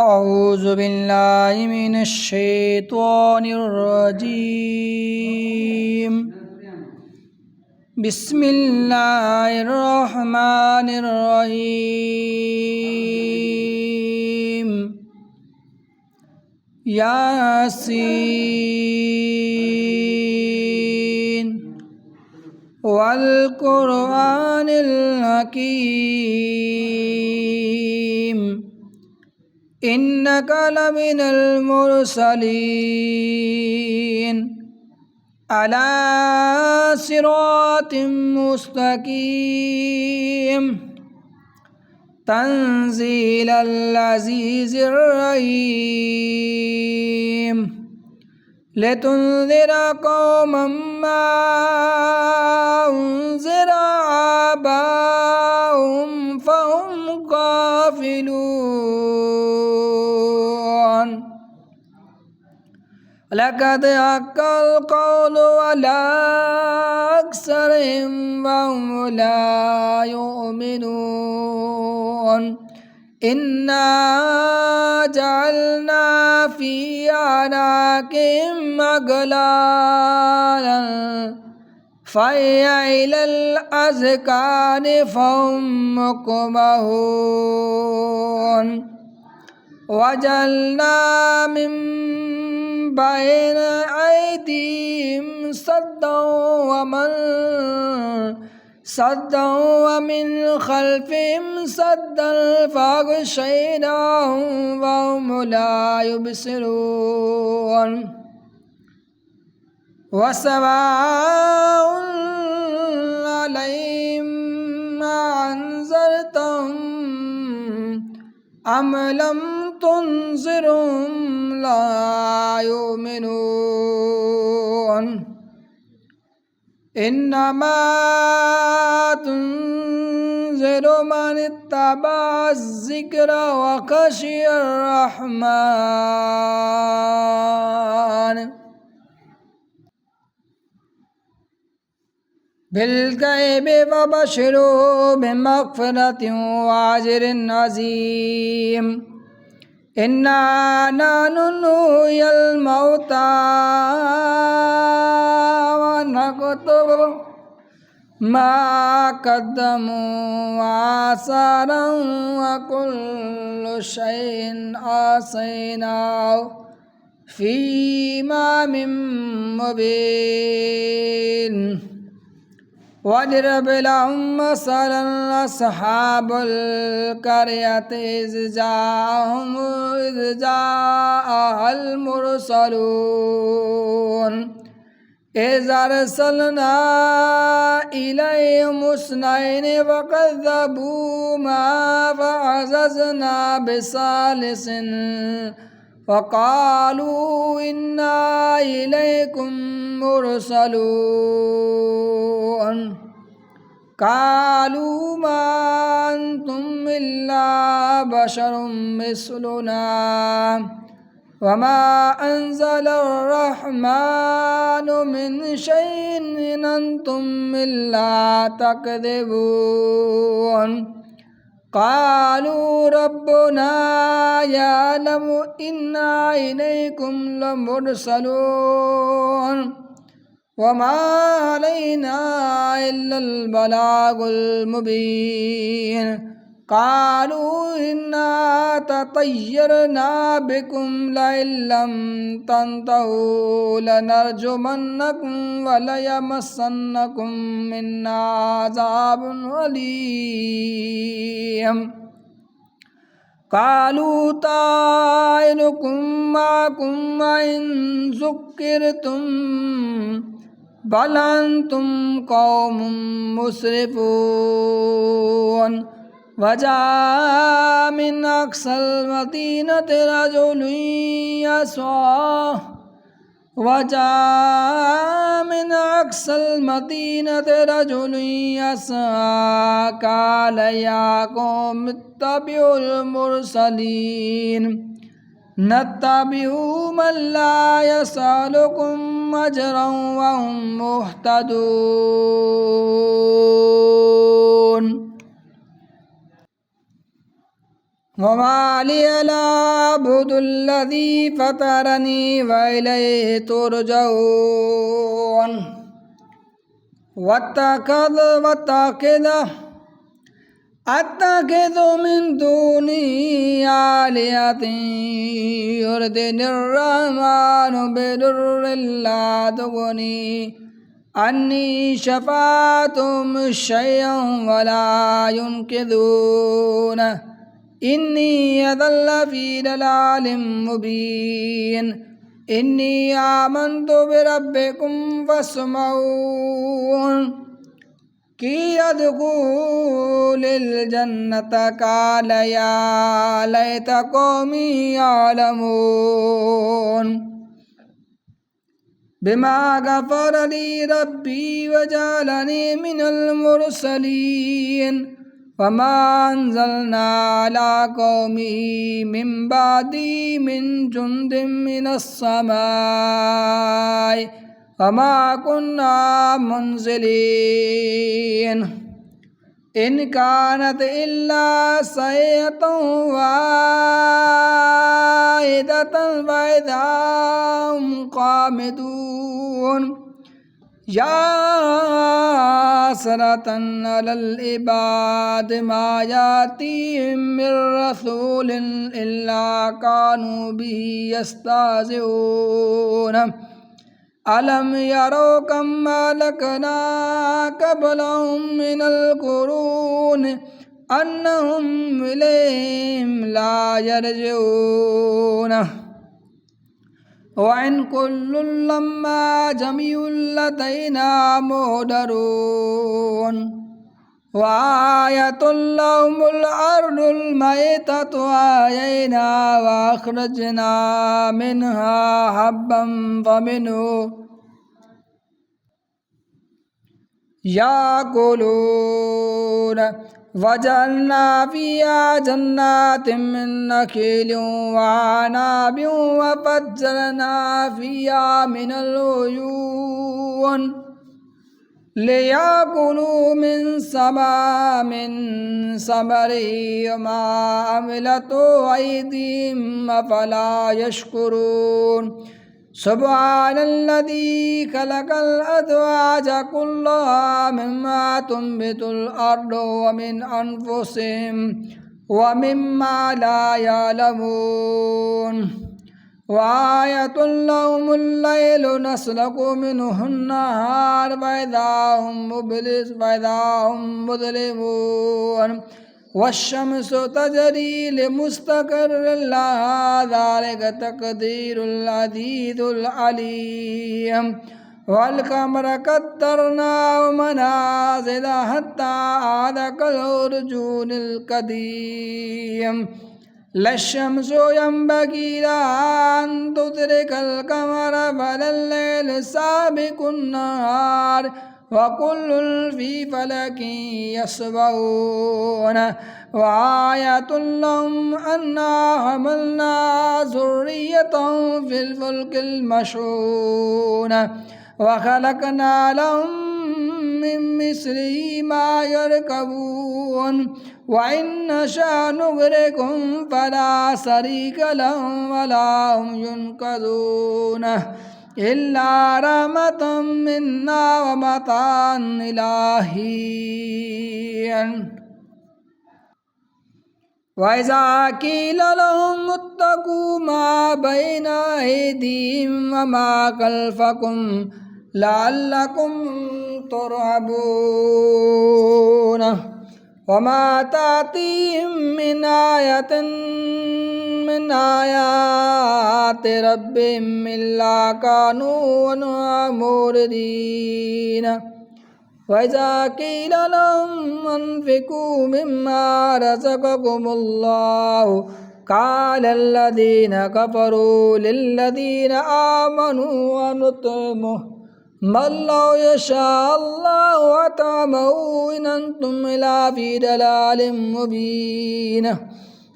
أعوذ بالله من الشيطان الرجيم. بسم الله الرحمن الرحيم. ياسين والقرآن الحكيم إنك لمن المرسلين على صراط مستقيم تنزيل العزيز الرحيم لتنذر قوما ما أنذر آباؤهم فهم غافلون لقد حق القول على أكثرهم وهم لا يؤمنون إنا جعلنا في أعناقهم أغلالا فهي إلى الأذقان فهم مقمحون وجعلنا من بين أيديهم سدا ومن خلفهم سدا فأغشيناهم وهم لا يبصرون وسواء عليهم ما أنذرتهم أم لم تنذرهم لا يؤمنون إنما تنذر من اتبع الذكر وخشي الرحمن بالغيب فبشروا بمغفرة وأجر عظيم إنا نحن نحيي الموتى ونكتب ما قدموا وآثارهم وكل شيء أحصيناه في إمام مبين واضرب لهم مثلا أصحاب القرية إذ جاءها المرسلون إذ أرسلنا إليهم اثنين فكذبوهما فعززنا بثالث فقالوا إنا إليكم مرسلون قالوا ما أنتم إلا بشر مثلنا وما أنزل الرحمن من شيء إن أنتم إلا تكذبون قالوا ربنا يعلم إنا إليكم لمرسلون وما علينا إلا البلاغ المبين قالوا إنا تطيرنا بكم لئن لم تنتهوا لنرجمنكم وليمسنكم منا عذاب أليم قالوا طائركم معكم وإن ذكرتم بل أنتم قوم مسرفون وجاء من أقصى المدينة رجل يسعى قال يا قوم اتبعوا المرسلين نتبع من لا يسألكم أجرا وهم مهتدون وما لي لا أعبد الذي فطرني وإليه ترجعون أتخذ من دونه آلهة يردني الرحمن بضر لا تغني عني شفاعتهم شيئا ولا ينقذون إني إذا لفي ضلال مبين إني آمنت بربكم فاسمعون قيل ادخل الجنة قال يا ليت قومي يعلمون بما غفر لي ربي وجعلني من المرسلين وما أنزلنا على قومه من بعدي من جند من السماء وما كنا منزلين إن كانت إلا صيحة واحدة فإذا هم قامدون يا حسرة على العباد ما يأتيهم من رسول إلا كانوا به يستهزئون ألم يروا كم أهلكنا قبلهم من القرون أنهم إليهم لا يرجعون وإن كل لما جميع لدينا مهدرون وآية لهم الأرض الميتة أحيينا وأخرجنا منها حبا فمنه يأكلون وجعلنا فيها جنات من نخيل وأعناب وفجرنا فيها من العيون ليأكلوا من ثمره وما عملته أيديهم أفلا يشكرون سبحان الذي خلق الأزواج كلها مما تنبت الأرض ومن أنفسهم ومما لا يعلمون وآية لهم الليل نسلك منه النهار فإذا هم مظلمون والشمس تجري لمستقر لها ذلك تقدير العزيز العليم والقمر قدرناه منازل حتى عاد كالعرجون القديم لا الشمس ينبغي لها أن تدرك القمر ولا الليل سابق النهار وكل في فلك يسبحون وآية لهم أنا حملنا ذريتهم في الفلك المشحون وخلقنا لهم من مثله ما يركبون وإن نشأ نغرقهم فلا شريك لهم ولا هم ينقذون إلا رحمة منا ومتاعا إلى حين وإذا قيل لهم اتقوا ما بين أيديهم وما خلفكم لعلكم ترحمون وما تأتيهم من آية من آيات ربهم إلا كانوا عنها معرضين وإذا قيل لهم أنفقوا مما رزقكم الله قال الذين كفروا للذين آمنوا ونطعمه من لو يشاء الله أطعمه إن أنتم إلا في ضلال مبين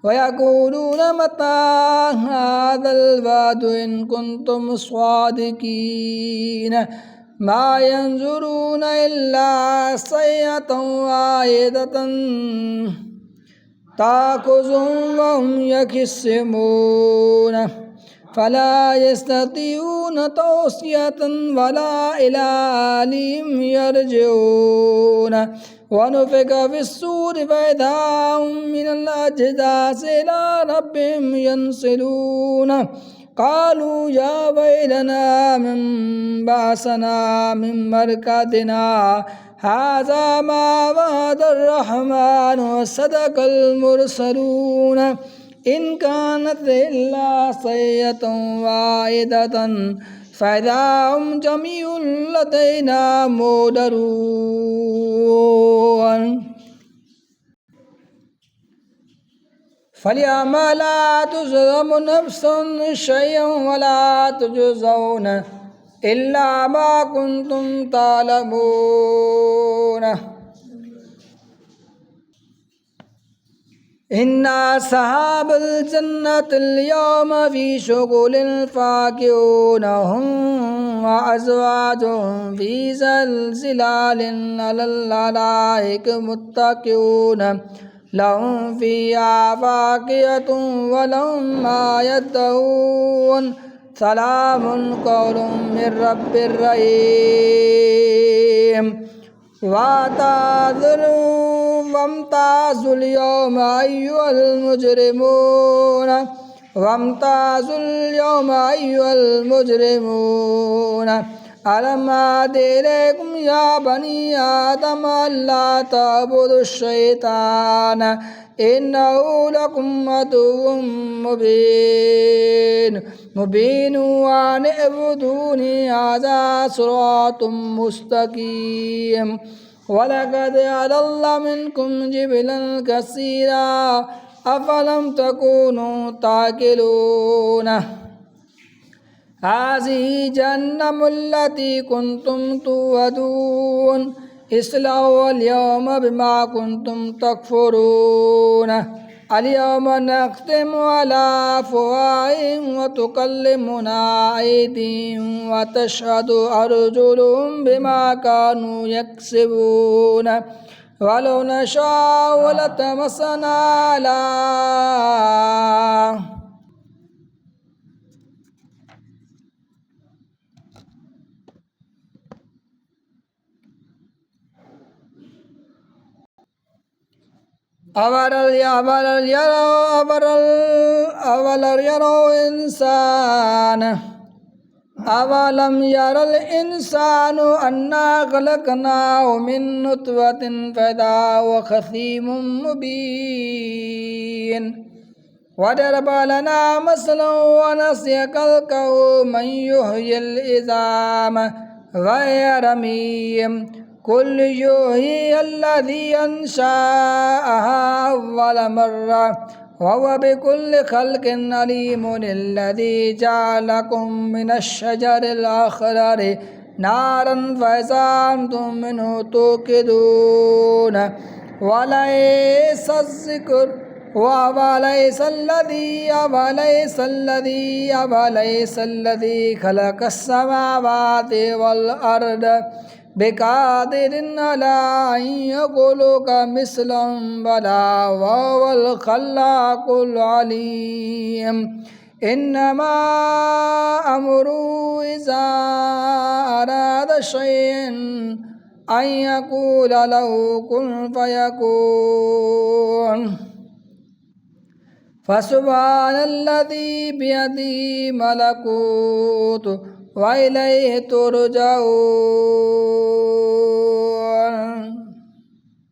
ويقولون متى هذا الوعد إن كنتم صادقين ما ينظرون إلا صيحة واحدة تأخذهم وهم يخصمون فلا يستطيعون توصية ولا إلى أهلهم يرجعون ونفخ في الصور فإذا هم من الأجداث إلى ربهم ينسلون قالوا يا ويلنا من بعثنا من مرقدنا هذا ما وعد الرحمن وصدق المرسلون إن كانت إلا صيحة واحدة فإذا هم جميع لدينا محضرون فاليوم لا تظلم نفس شيئا ولا تجزون إلا ما كنتم تعلمون إن أصحاب الجنة اليوم في شغل فاكهون هم وأزواجهم في زلزال على الأرائك متكئون لهم فيها فاكهة ولهم ما يدعون سلام قول من رب رحيم وامتازوا اليوم أيها المجرمون وامتازوا اليوم أيها المجرمون ألم أعهد إليكم يا بني آدم ألا تعبدوا الشيطان إنه لكم عدو مبين وأن اعبدوني هذا صراط مستقيم ولقد أضل منكم جبلا كثيرا أفلم تكونوا تعقلون هذه جهنم التي كنتم توعدون اصلوها اليوم بما كنتم تكفرون اليوم نختم على أفواههم وتكلمنا أيديهم وتشهد أرجلهم بما كانوا يكسبون ولو نشاء لطمسنا على أولم يرى الإنسان أنا خلقناه من نطفة فإذا هو خصيم مبين وضرب لنا مثلا ونسي خلقه من يحيي العظام وهي رميم قل يحيي الذي أنشأها أول مرة وهو بكل خلق عليم الذي جعلكم من الشجر الأخضر نارا فإذا أنتم منه توقدون وليس الذكر أوليس الذي خلق السماوات والأرض بقادر على أن يخلق مثلهم بلى وهو الخلاق العليم إنما أمره إذا أراد شيئا أن يقول له كن فيكون فسبحان الذي بيده ملكوت وإليه ترجعون